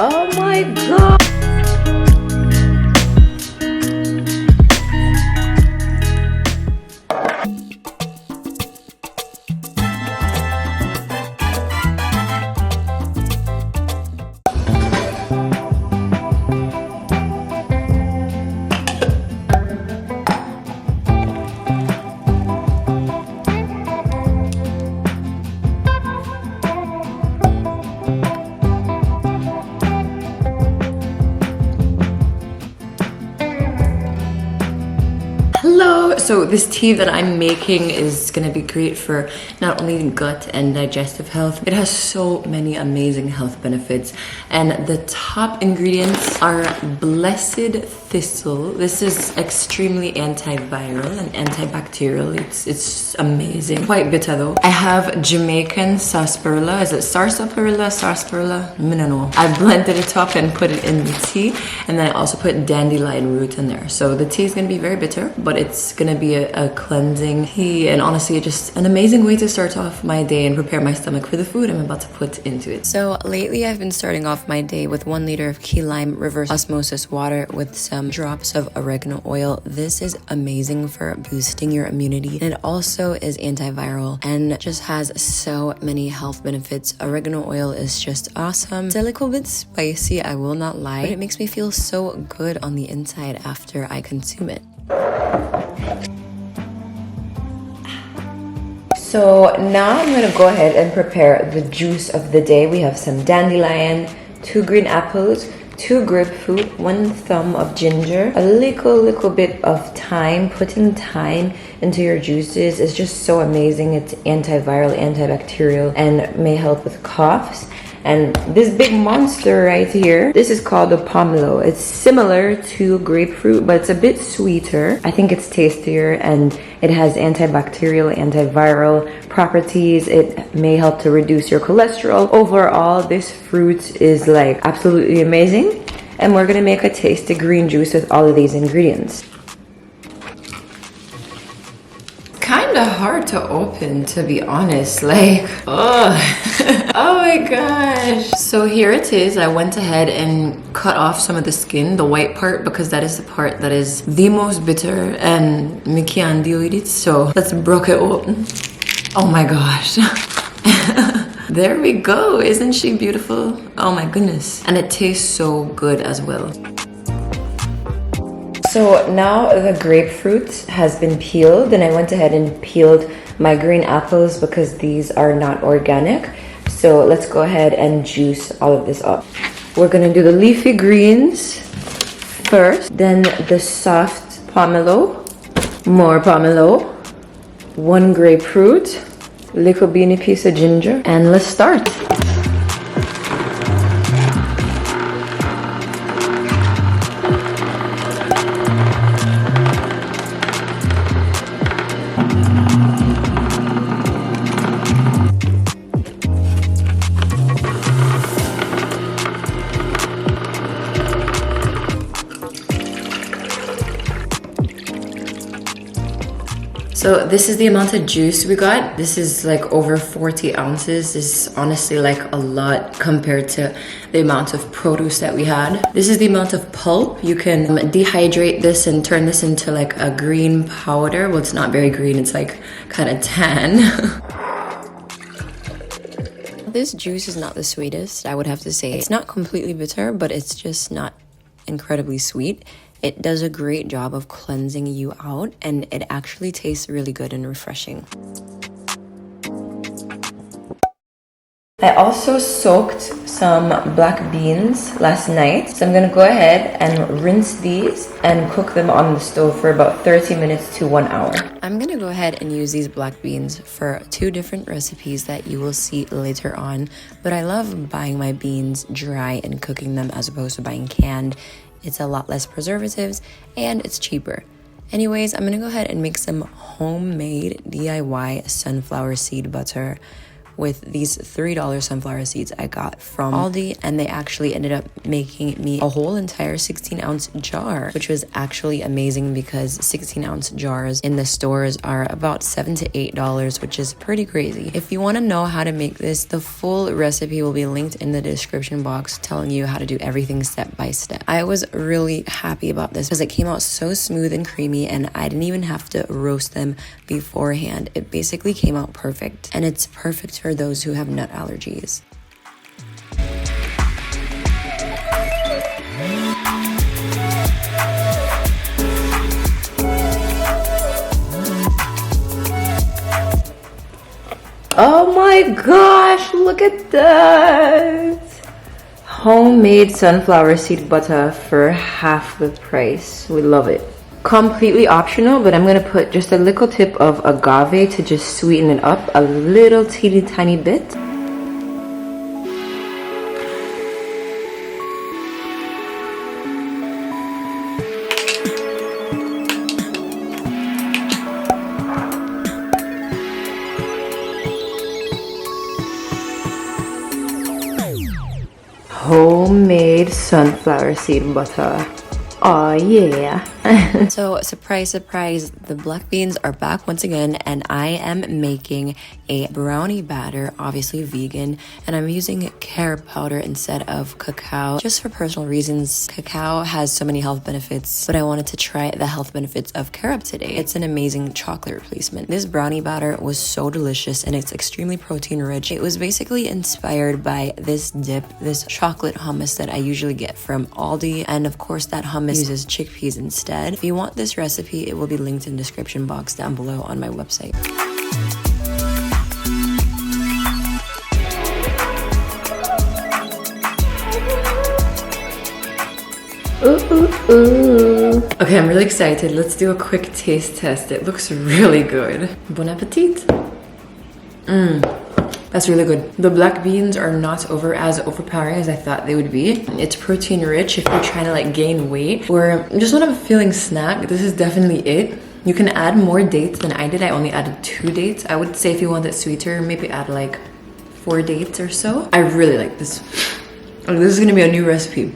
Oh my god! Hello! So this tea that I'm making is gonna be great for not only gut and digestive health, it has so many amazing health benefits. And the top ingredients are blessed thistle. This is extremely antiviral and antibacterial. It's amazing. Quite bitter though. I have Jamaican sarsaparilla. Is it sarsaparilla? Sarsaparilla? I don't know. I blended it up and put it in the tea. And then I also put dandelion root in there. So the tea is gonna be very bitter, but it's gonna be a cleansing tea, and honestly just an amazing way to start off my day and prepare my stomach for the food I'm about to put into it. So lately I've been starting off my day with 1 liter of key lime reverse osmosis water with some drops of oregano oil. This is amazing for boosting your immunity, and it also is antiviral and just has so many health benefits. Oregano oil is just awesome. It's a little bit spicy, I will not lie, but it makes me feel so good on the inside after I consume it. So now I'm gonna go ahead and prepare the juice of the day. We have some dandelion, 2 green apples, 2 grapefruit, 1 thumb of ginger, a little bit of thyme. Putting thyme into your juices is just so amazing. It's antiviral, antibacterial, and may help with coughs. And this big monster right here, this is called the pomelo. It's similar to grapefruit, but it's a bit sweeter. I think it's tastier, and it has antibacterial, antiviral properties. It may help to reduce your cholesterol. Overall, this fruit is like absolutely amazing. And we're gonna make a tasty green juice with all of these ingredients. Kinda hard to open, to be honest. Like, oh, oh my gosh. So here it is. I went ahead and cut off some of the skin, the white part, because that is the part that is the most bitter and me can't deal with it. So let's break it open. Oh my gosh. There we go. Isn't she beautiful? Oh my goodness. And it tastes so good as well. So now the grapefruit has been peeled, and I went ahead and peeled my green apples because these are not organic. So let's go ahead and juice all of this up. We're gonna do the leafy greens first, then the soft pomelo, more pomelo, 1 grapefruit, little beanie piece of ginger, and let's start. So this is the amount of juice we got. This is like over 40 ounces. This is honestly like a lot compared to the amount of produce that we had. This is the amount of pulp. You can dehydrate this and turn this into like a green powder. Well, it's not very green, it's like kind of tan. This juice is not the sweetest, I would have to say. It's not completely bitter, but it's just not incredibly sweet. It does a great job of cleansing you out, and it actually tastes really good and refreshing. I also soaked some black beans last night, so I'm gonna go ahead and rinse these and cook them on the stove for about 30 minutes to 1 hour. I'm gonna go ahead and use these black beans for 2 different recipes that you will see later on, but I love buying my beans dry and cooking them as opposed to buying canned. It's a lot less preservatives and it's cheaper. Anyways, I'm gonna go ahead and make some homemade DIY sunflower seed butter with these $3 sunflower seeds I got from Aldi, and they actually ended up making me a whole entire 16-ounce jar, which was actually amazing because 16-ounce jars in the stores are about $7 to $8, which is pretty crazy. If you want to know how to make this, the full recipe will be linked in the description box, telling you how to do everything step by step. I was really happy about this because it came out so smooth and creamy, and I didn't even have to roast them beforehand. It basically came out perfect, and it's perfect for those who have nut allergies. Oh my gosh, look at that! Homemade sunflower seed butter for half the price. We love it. Completely optional, but I'm gonna put just a little tip of agave to just sweeten it up a little teeny tiny bit. Homemade sunflower seed butter. Oh yeah. So surprise, surprise, the black beans are back once again, and I am making a brownie batter, obviously vegan, and I'm using carob powder instead of cacao just for personal reasons. Cacao has so many health benefits, but I wanted to try the health benefits of carob today. It's an amazing chocolate replacement. This brownie batter was so delicious, and it's extremely protein rich. It was basically inspired by this dip, this chocolate hummus that I usually get from Aldi, and of course that hummus uses chickpeas instead. If you want this recipe, it will be linked in the description box down below on my website. Ooh, ooh, ooh. Okay, I'm really excited. Let's do a quick taste test. It looks really good. Bon appetit. That's really good. The black beans are not as overpowering as I thought they would be. It's protein rich if you're trying to like gain weight or just want a filling snack. This is definitely it. You can add more dates than I did. I only added 2 dates. I would say if you want it sweeter, maybe add like 4 dates or so. I really like this. Oh, this is gonna be a new recipe.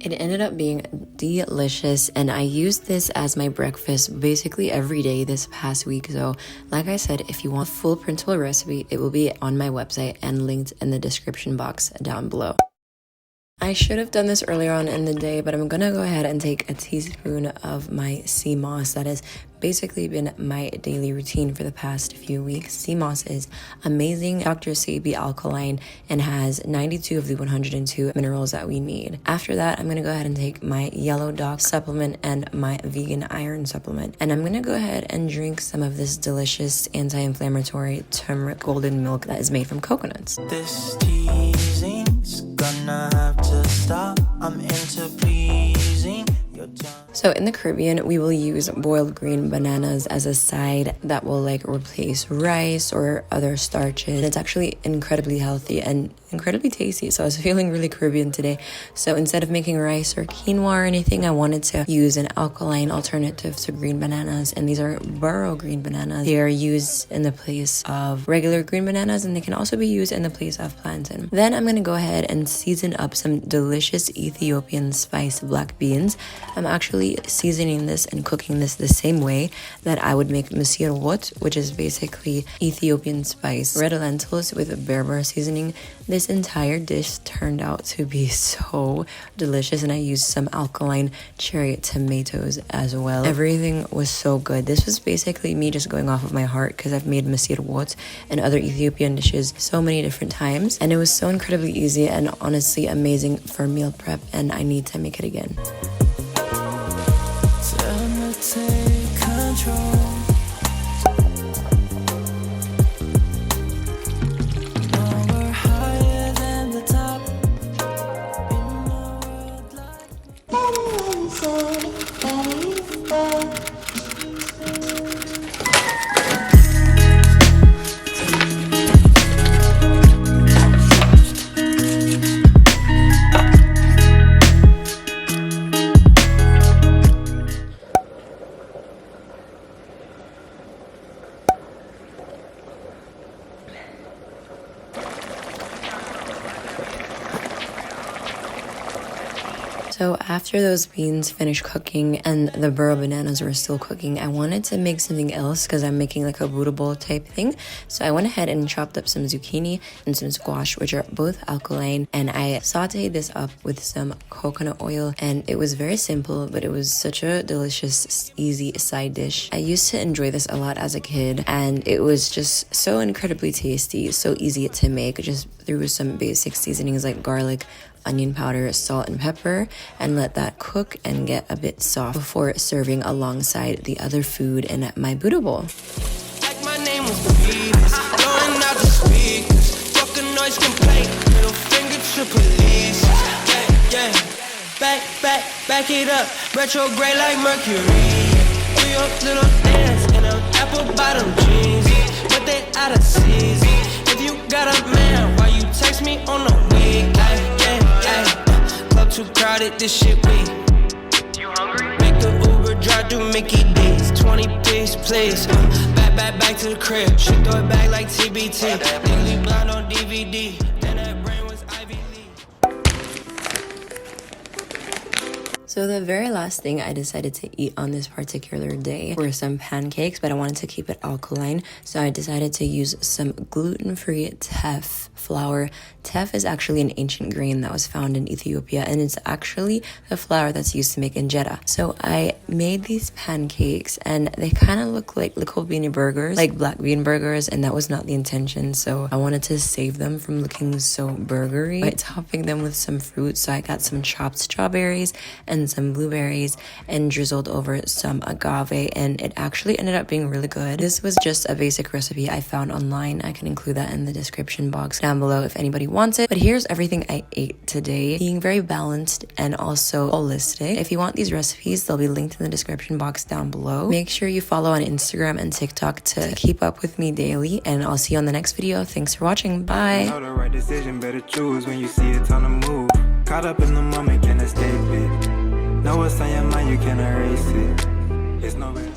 It ended up being delicious, and I used this as my breakfast basically every day this past week. So like I said, if you want full printable recipe, it will be on my website and linked in the description box down below. I should have done this earlier on in the day, but I'm gonna go ahead and take a teaspoon of my sea moss. That has basically been my daily routine for the past few weeks. Sea moss is amazing. Doctors say be alkaline and has 92 of the 102 minerals that we need. After that, I'm gonna go ahead and take my yellow dog supplement and my vegan iron supplement. And I'm gonna go ahead and drink some of this delicious anti-inflammatory turmeric golden milk that is made from coconuts. This teasing's gonna have to stop. I'm into pleasing your tongue. So in the Caribbean, we will use boiled green bananas as a side that will like replace rice or other starches. It's actually incredibly healthy and incredibly tasty. So I was feeling really Caribbean today. So instead of making rice or quinoa or anything, I wanted to use an alkaline alternative to green bananas. And these are burro green bananas. They are used in the place of regular green bananas, and they can also be used in the place of plantain. Then I'm going to go ahead and season up some delicious Ethiopian spiced black beans. I'm actually seasoning this and cooking this the same way that I would make misir wot, which is basically Ethiopian spice red lentils with berber seasoning. This entire dish turned out to be so delicious, and I used some alkaline cherry tomatoes as well. Everything was so good. This was basically me just going off of my heart because I've made misir wot and other Ethiopian dishes so many different times, and it was so incredibly easy and honestly amazing for meal prep, and I need to make it again. Take control. Now we're higher than the top in the world like. So after those beans finished cooking and the burro bananas were still cooking, I wanted to make something else because I'm making like a Buddha bowl type thing. So I went ahead and chopped up some zucchini and some squash, which are both alkaline, and I sauteed this up with some coconut oil, and it was very simple, but it was such a delicious, easy side dish. I used to enjoy this a lot as a kid, and it was just so incredibly tasty, so easy to make. Just threw some basic seasonings like garlic, onion powder, salt, and pepper, and let that cook and get a bit soft before serving alongside the other food in my Buddha bowl. Like my name was Remedies, blowing out the speakers, fucking noise complaint, middle finger to police. Yeah, back it up, retrograde like Mercury. Do your little dance in them apple bottom jeans, but they out of season. If you got a man, why you text me on the week? Club too crowded, this shit weak. You hungry? Make the Uber drive through Mickey D's, 20 piece, please. Back to the crib. She throw it back like TBT. Legally blind on DVD. Then that brain was Ivy League. So the very last thing I decided to eat on this particular day were some pancakes, but I wanted to keep it alkaline. So I decided to use some gluten-free teff flour. Teff is actually an ancient grain that was found in Ethiopia, and it's actually the flour that's used to make injera. So I made these pancakes, and they kind of look like little beanie burgers, like black bean burgers, and that was not the intention. So I wanted to save them from looking so burgery by topping them with some fruit. So I got some chopped strawberries and some blueberries and drizzled over some agave, and it actually ended up being really good. This was just a basic recipe I found online. I can include that in the description box down below if anybody wants it. But here's everything I ate today, being very balanced and also holistic. If you want these recipes, they'll be linked in the description box down below. Make sure you follow on Instagram and TikTok to keep up with me daily, and I'll see you on the next video. Thanks for watching. Bye. Know the right decision, better choose when you see it on the move. Caught up in the moment, can't escape it. Know what's on your mind, you can't erase it. It's no better.